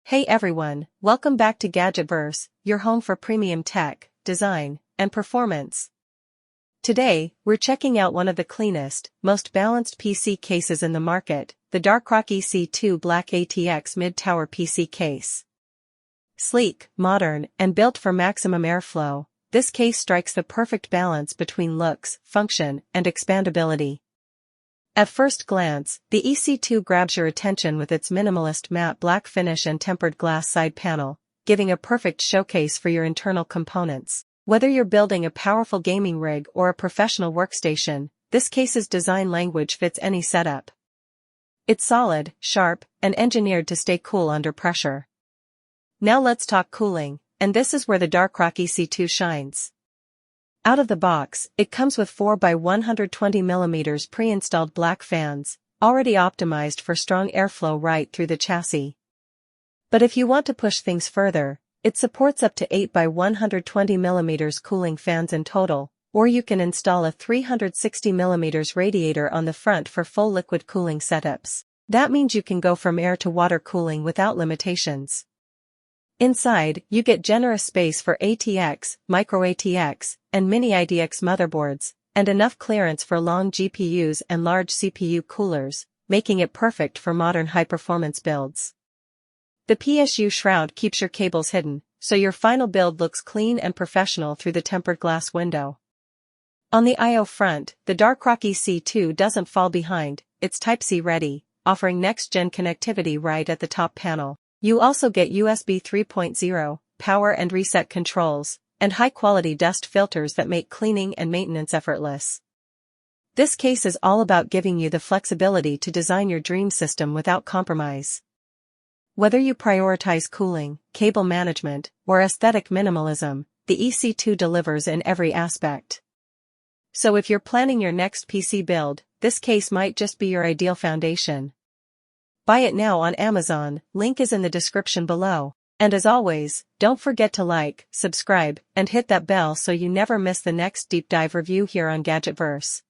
Hey everyone, welcome back to Gadgetverse, your home for premium tech, design, and performance. Today, we're checking out one of the cleanest, most balanced PC cases in the market, the DARKROCK EC2 Black ATX Mid-Tower PC case. Sleek, modern, and built for maximum airflow, this case strikes the perfect balance between looks, function, and expandability. At first glance, the EC2 grabs your attention with its minimalist matte black finish and tempered glass side panel, giving a perfect showcase for your internal components. Whether you're building a powerful gaming rig or a professional workstation, this case's design language fits any setup. It's solid, sharp, and engineered to stay cool under pressure. Now let's talk cooling, and this is where the DARKROCK EC2 shines. Out of the box, it comes with 4x120mm pre-installed black fans, already optimized for strong airflow right through the chassis. But if you want to push things further, it supports up to 8x120mm cooling fans in total, or you can install a 360mm radiator on the front for full liquid cooling setups. That means you can go from air to water cooling without limitations. Inside, you get generous space for ATX, micro ATX, and mini IDX motherboards, and enough clearance for long GPUs and large CPU coolers, making it perfect for modern high-performance builds. The PSU shroud keeps your cables hidden, so your final build looks clean and professional through the tempered glass window. On the I/O front, the DARKROCK EC2 doesn't fall behind, it's Type-C ready, offering next-gen connectivity right at the top panel. You also get USB 3.0, power and reset controls, and high-quality dust filters that make cleaning and maintenance effortless. This case is all about giving you the flexibility to design your dream system without compromise. Whether you prioritize cooling, cable management, or aesthetic minimalism, the EC2 delivers in every aspect. So if you're planning your next PC build, this case might just be your ideal foundation. Buy it now on Amazon, link is in the description below. And as always, don't forget to like, subscribe, and hit that bell so you never miss the next deep dive review here on Gadgetverse.